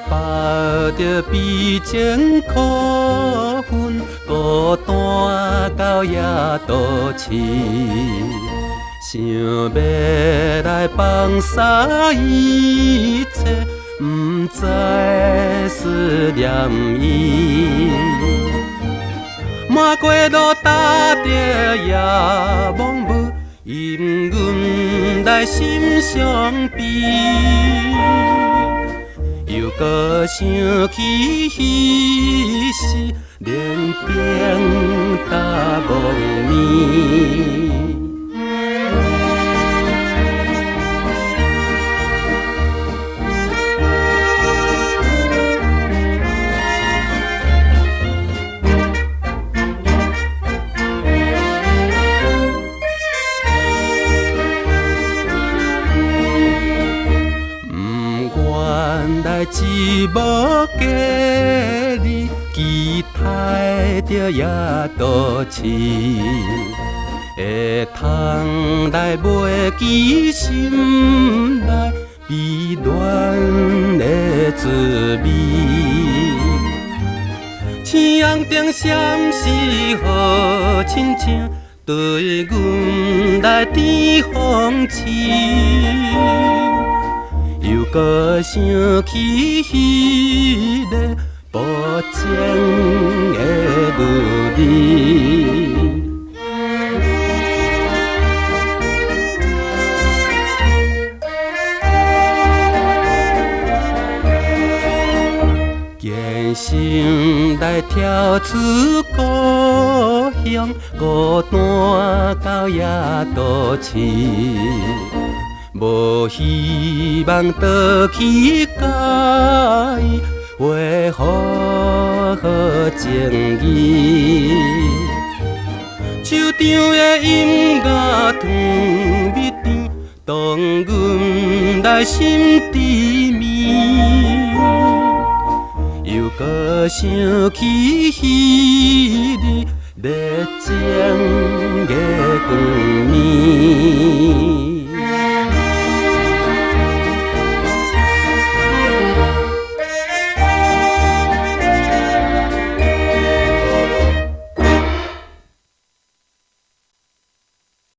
抱着悲情苦恨，孤单到夜肚饲。想要来放下一切，不再思念伊。满街路踏着夜茫雾，因阮来心伤悲。又搁想起彼时，连冰打梦暝。来一无价你期待着夜肚饲，会通来袂记心内悲恋的滋味。青红灯闪烁好亲像对阮来甜风刺。又搁想起彼个无情的女儿，坚心来跳出故乡，孤单到夜肚饲。无希望倒去甲伊画好好情义，手中的音乐糖蜜甜，当阮来心痴迷。又搁想起彼日热情的光暝。